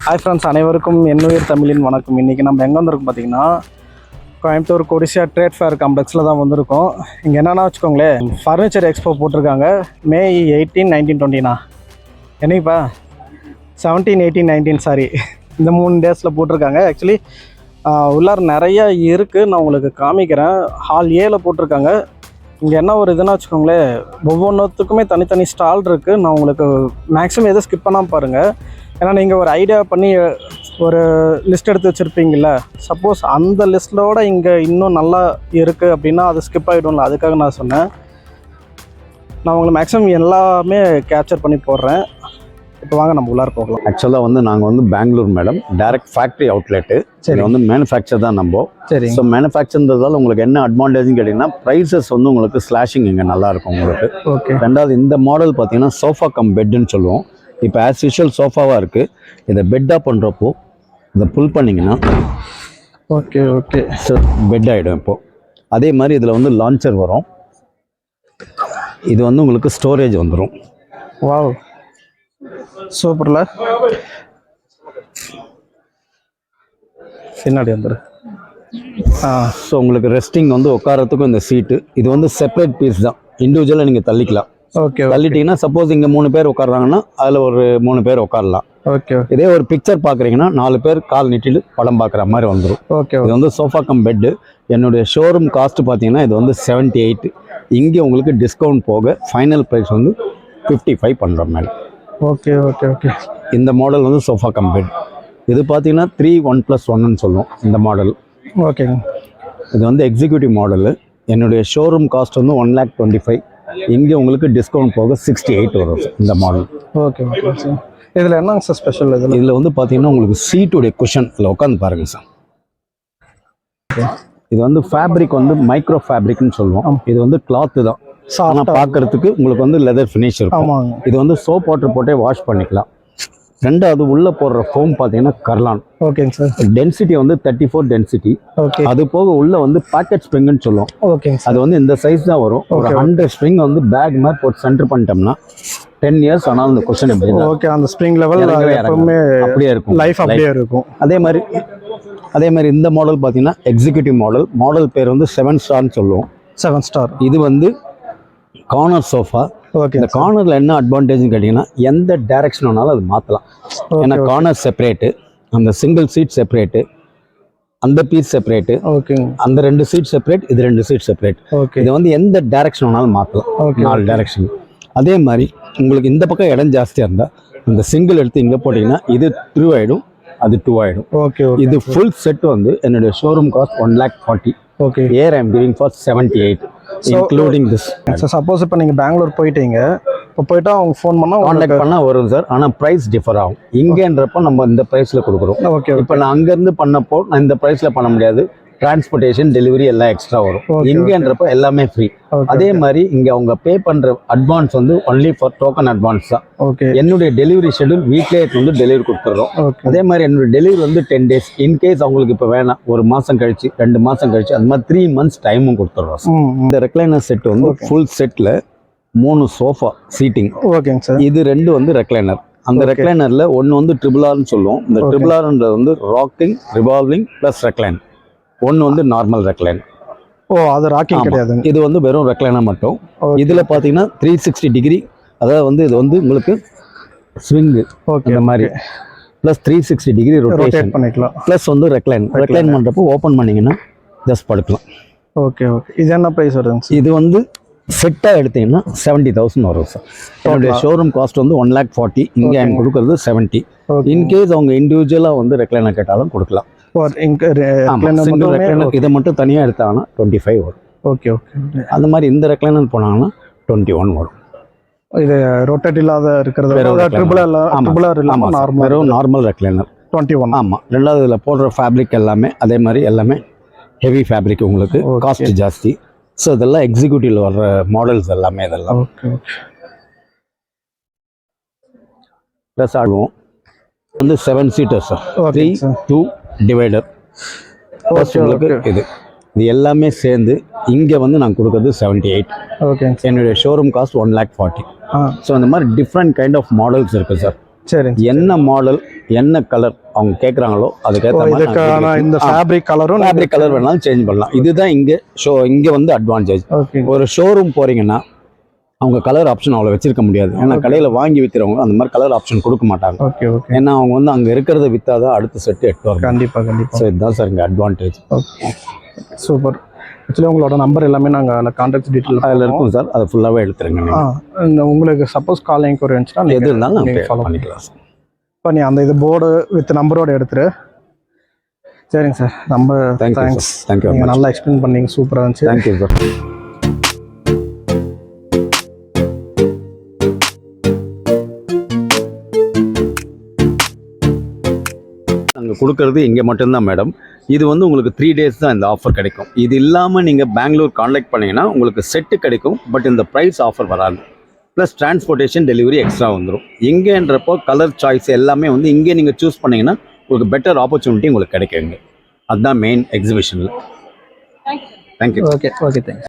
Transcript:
Hi friends, அனைவருக்கும் என்னுயிர் தமிழின் வணக்கம். இன்றைக்கி நம்ம எங்கே வந்திருக்கோம் பார்த்தீங்கன்னா, கோயம்புத்தூர் கொடிசியா ட்ரேட் ஃபேர் காம்ப்ளெக்ஸில் தான் வந்திருக்கோம். இங்கே என்னென்னா வச்சுக்கோங்களேன், ஃபர்னிச்சர் எக்ஸ்போ போட்டிருக்காங்க. மே 18, 19, 20ண்ணா என்னைக்குப்பா 17, 18, 19 சாரி, இந்த 3 டேஸில் போட்டிருக்காங்க. ஆக்சுவலி உள்ளார நிறையா இருக்குது, நான் உங்களுக்கு காமிக்கிறேன். ஹால் ஏல போட்டிருக்காங்க. இங்கே என்ன ஒரு இதுன்னா வச்சுக்கோங்களேன், ஒவ்வொன்றுத்துக்குமே தனித்தனி ஸ்டால் இருக்குது. நான் உங்களுக்கு மேக்ஸிமம் எதுவும் ஸ்கிப் பண்ணாமல் பாருங்கள். ஏன்னா நீங்கள் ஒரு ஐடியா பண்ணி ஒரு லிஸ்ட் எடுத்து வச்சுருப்பீங்கள, சப்போஸ் அந்த லிஸ்ட்டோட இங்கே இன்னும் நல்லா இருக்குது அப்படின்னா அது ஸ்கிப் ஆகிடும்ல, அதுக்காக நான் சொன்னேன். நான் உங்களுக்கு மேக்ஸிமம் எல்லாமே கேப்சர் பண்ணி போடுறேன். இப்போ வாங்க நம்ம உள்ளார போகலாம். ஆக்சுவலாக நாங்கள் Bangalore madam, direct factory outlet. சரி, மேனுஃபேக்சர் தான் நம்ம. சரி, ஸோ மேனுஃபேக்சர்ன்றதால உங்களுக்கு என்ன அட்வான்டேஜ்னு கேட்டிங்கன்னா, ப்ரைஸஸ் உங்களுக்கு ஸ்லாஷிங் இங்கே நல்லாயிருக்கும் உங்களுக்கு. ஓகே. ரெண்டாவது இந்த மாடல் பார்த்தீங்கன்னா சோஃபா கம் பெட்டுன்னு சொல்லுவோம். இப்போ ஆஸ் யூஷுவல் சோஃபாவாக இருக்குது. இதை பெட்டாக பண்ணுறப்போ இதை புல் பண்ணிங்கன்னா ஓகே ஓகே ஸோ பெட் ஆகிடும். இப்போது அதே மாதிரி இதில் லான்ச்சர் வரும். இது உங்களுக்கு ஸ்டோரேஜ் வந்துடும். வாவ், சூப்பர்ல. பின்னாடி வந்துடும். ஸோ உங்களுக்கு ரெஸ்டிங் உட்காரத்துக்கும் இந்த சீட்டு இது செப்பரேட் பீஸ் தான். இண்டிவிஜுவலாக நீங்கள் தள்ளிக்கலாம். ஓகே. தள்ளிட்டீங்கன்னா சப்போஸ் இங்கே 3 பேர் உட்காடுறாங்கன்னா அதில் ஒரு 3 பேர் உட்காரலாம். ஓகே. இதே ஒரு பிக்சர் பார்க்குறீங்கன்னா 4 பேர் கால் நீட்டில் படம் பார்க்குற மாதிரி வந்துடும். ஓகே. இது சோஃபா கம் பெட்டு. என்னுடைய ஷோரூம் காஸ்ட் பார்த்தீங்கன்னா இது 78. இங்கே உங்களுக்கு டிஸ்கவுண்ட் போக ஃபைனல் ப்ரைஸ் 55 பண்ணுறோம் மேடம். Okay okay okay. இந்த மாடல் சோஃபா கம் பெட். இது பார்த்தீங்கன்னா 3/1+1ன்னு சொல்லுவோம் இந்த மாடல். ஓகேங்க. இது எக்ஸிக்யூட்டிவ் மாடலு. என்னுடைய ஷோரூம் காஸ்ட் 1,25,000. இங்கே உங்களுக்கு டிஸ்கவுண்ட் போக 68 வரும் இந்த மாடல். Okay okay sir. இதில் என்னங்க சார் ஸ்பெஷல்? இதில் பார்த்தீங்கன்னா உங்களுக்கு சீட்டுடைய குஷன் இதில் உட்காந்து பாருங்கள் சார். இது ஃபேப்ரிக் மைக்ரோ ஃபேப்ரிக்னு சொல்லுவோம். இது கிளாத்து தான், ஆனால் பார்க்கறதுக்கு உங்களுக்கு லெதர் ஃபினிஷ் இருக்கும். இது சோப் வாட்டர் போட்டே வாஷ் பண்ணிக்கலாம். ரெண்டாவது உள்ள போடுற ஃபோம் பார்த்தீங்கன்னா கர்லான். ஓகேங்க சார். Density 34 density. ஓகே. அது போக உள்ள பாக்கெட் ஸ்ப்ரிங்னு சொல்லுவோம். ஓகே. அது இந்த சைஸ் தான் வரும். ஒரு 100 ஸ்ப்ரிங் பேக் மாதிரி போட்டு சென்டர் பண்ணிட்டோம்னா 10 இயர்ஸ் ஆனாலும் இந்த குஷன் எப்படி தான். ஓகே. அந்த ஸ்ப்ரிங் லெவல் எப்பவுமே அப்படியே இருக்கும், லைஃப் அப்படியே இருக்கும். அதே மாதிரி இந்த மாடல் பார்த்தீங்கன்னா எக்ஸிக்யூட்டிவ் மாடல். மாடல் பேர் 7 ஸ்டார்னு சொல்லுவோம். 7 ஸ்டார். இது கார்னர் சோஃபா. ஓகே. இந்த கார்னரில் என்ன அட்வான்டேஜ்னு கேட்டிங்கன்னா, எந்த டைரக்ஷன் வேணாலும் அது மாற்றலாம். ஏன்னா கார்னர் செப்பரேட்டு, அந்த சிங்கிள் சீட் செப்பரேட்டு, அந்த பீஸ் செப்பரேட்டு. ஓகே. அந்த 2 சீட் செப்பரேட், இது 2 சீட் செப்பரேட். ஓகே. இது எந்த டைரக்ஷன் வேணாலும் மாற்றலாம். 4 டைரக்ஷன். அதே மாதிரி உங்களுக்கு இந்த பக்கம் இடம் ஜாஸ்தியாக இருந்தால் இந்த சிங்கிள் எடுத்து இங்கே போட்டிங்கன்னா இது 3 ஆகிடும், அது 2 ஆகிடும். ஓகே. இது ஃபுல் செட் என்னுடைய showroom cost 1,40,000. Okay. Air I am giving for 78 including this. Sir suppose இப்போ நீங்கள் பெங்களூர் போயிட்டீங்க, இப்போ போயிட்டா அவங்க ஃபோன் பண்ணால் கான்டாக்ட் பண்ணால் வரும் சார். ஆனால் ப்ரைஸ் டிஃபர் ஆகும். இங்கேன்றப்போ நம்ம இந்த ப்ரைஸில் கொடுக்குறோம். ஓகே. இப்போ நான் அங்கேருந்து பண்ணப்போ நான் இந்த ப்ரைஸில் பண்ண முடியாது. டிரான்ஸ்போர்ட்டேஷன், டெலிவரி எல்லாம் எக்ஸ்ட்ரா வரும். இங்கேன்றப்போ எல்லாமே ஃப்ரீ. அதே மாதிரி இங்கே அவங்க பே பண்ணுற advance only for token advance தான். ஓகே. என்னுடைய டெலிவரி ஷெட்யூல் வீக்லேயே டெலிவரி கொடுத்துட்றோம். அதே மாதிரி என்னுடைய டெலிவரி 10 days. இன்கேஸ் அவங்களுக்கு இப்போ வேணாம், 1 மாதம் கழிச்சு, 2 மாதம் கழிச்சு, அந்த மாதிரி 3 months டைமும் கொடுத்துட்றோம். இந்த ரெக்லைனர் செட் ஃபுல் செட்டில் 3 சோஃபா சீட்டிங். ஓகேங்க சார். இது 2 ரெக்லைனர். அந்த ரெக்லைனரில் ஒன்று ட்ரிபிள் ஆர்னு சொல்லுவோம். இந்த ட்ரிபிள் ஆர்ன்றது ராக்கிங், ரிவால்விங் ப்ளஸ் ரெக்லைன். ஒன்று நார்மல் ரெக்லைன். ஓ, அது ராக்கிங் கிடையாது. இது வெறும் ரெக்லைனர் மட்டும். இதில் பார்த்தீங்கன்னா 360 டிகிரி, அதாவது இது உங்களுக்கு ஸ்விங்கு இந்த மாதிரி ப்ளஸ் 360 டிகிரி ரொட்டேஷன் பண்ணிக்கலாம். ப்ளஸ் ரெக்லைன் பண்ணுறப்போ ஓப்பன் பண்ணிங்கன்னா ஜஸ்ட் படுக்கலாம். Okay okay. இது என்ன ப்ரைஸ் வருதுங்க? இது செட்டாக எடுத்தீங்கன்னா 70,000 வரும் சார். என்னுடைய ஷோரூம் காஸ்ட் 1,40,000. இங்கே எனக்கு கொடுக்குறது 70. இன்கேஸ் அவங்க இண்டிவிஜுவலாக ரெக்லைனர் கேட்டாலும் கொடுக்கலாம். இதை மட்டும் தனியாக எடுத்தாங்கன்னா 25 வரும். Okay okay. அந்த மாதிரி இந்த ரெக்லைனர் போனாங்கன்னா 21 வரும். இது ரொட்டேட் இல்லாத இருக்கிறது நார்மல் ரெக்லைனர் 21. ஆமாம். ரெண்டாவது இதில் போடுற ஃபேப்ரிக் எல்லாமே அதே மாதிரி எல்லாமே ஹெவி ஃபேப்ரிக், உங்களுக்கு காஸ்ட் ஜாஸ்தி. ஸோ இதெல்லாம் எக்ஸிக்யூட்டிவ்ல வர்ற மாடல்ஸ் எல்லாமே இதெல்லாம். ப்ளஸ் ஆடுவோம் 7 seaters சார். 3, 2 டிவைடர். உங்களுக்கு இது எல்லாமே சேர்ந்து இங்கே வந்து நான் கொடுக்குறது 78. ஓகேங்க சார். என்னுடைய ஷோரூம் காஸ்ட் 1,40,000. ஸோ அந்த மாதிரி டிஃப்ரெண்ட் கைண்ட் ஆஃப் மாடல்ஸ் இருக்குது சார். சரிங்க. என்ன மாடல் என்ன கலர் அவங்க கேட்குறாங்களோ அதுக்கேற்ற இதுக்கான இந்த ஃபேப்ரிக் கலரும் ஃபேப்ரிக் கலர் வேணாலும் சேஞ்ச் பண்ணலாம். இதுதான் இங்கே வந்து அட்வான்டேஜ். ஓகே. ஒரு ஷோரூம் போகிறீங்கன்னா அவங்க கலர் ஆப்ஷன் அவ்வளோ வச்சிருக்க முடியாது. ஏன்னா கடையில் வாங்கி விற்கிறவங்க அந்த மாதிரி கலர் ஆப்ஷன் கொடுக்க மாட்டாங்க. Okay okay. ஏன்னா அவங்க வந்து அங்கே இருக்கிறத விற்றாதான் அடுத்த செட்டு எட்டு வரும். கண்டிப்பாக. ஸோ இதுதான் சார் இங்கே அட்வான்டேஜ். Okay super. ஆக்சுவலி உங்களோட நம்பர் எல்லாமே நாங்கள் அதில் கான்டாக்ட் டீட்டெயில் அதில் இருக்கும் சார். அதை ஃபுல்லாகவே எடுத்துருங்க. உங்களுக்கு சப்போஸ் கால் என்கொயரி இருந்துச்சுன்னா எது இருந்தாலும் நாங்கள் ஃபாலோ பண்ணிக்கலாம் சார். இப்போ நீ அந்த இது போர்டு வித் நம்பரோட எடுத்துரு. சரிங்க சார். ரொம்ப தேங்க்ஸ். தேங்க்யூ. நீங்கள் நல்லா எக்ஸ்பிளைன் பண்ணீங்க. சூப்பராக இருந்துச்சு. Thank you sir. நாங்கள் கொடுக்கறது இங்கே மட்டும்தான் மேடம். இது வந்து உங்களுக்கு 3 days தான் இந்த ஆஃபர் கிடைக்கும். இது இல்லாமல் நீங்கள் பெங்களூர் கான்டாக்ட் பண்ணிங்கன்னா உங்களுக்கு செட்டு கிடைக்கும். பட் இந்த ப்ரைஸ் ஆஃபர் வராது. ப்ளஸ் டிரான்ஸ்போர்ட்டேஷன் டெலிவரி எக்ஸ்ட்ரா வந்துடும். எங்கேன்றப்போ கலர் சாய்ஸ் எல்லாமே வந்து இங்கே நீங்கள் சூஸ் பண்ணிங்கன்னா உங்களுக்கு பெட்டர் ஆப்பர்ச்சுனிட்டி உங்களுக்கு கிடைக்குங்க. அதுதான் மெயின் எக்ஸிபிஷனில். தேங்க்யூ. Okay okay thanks.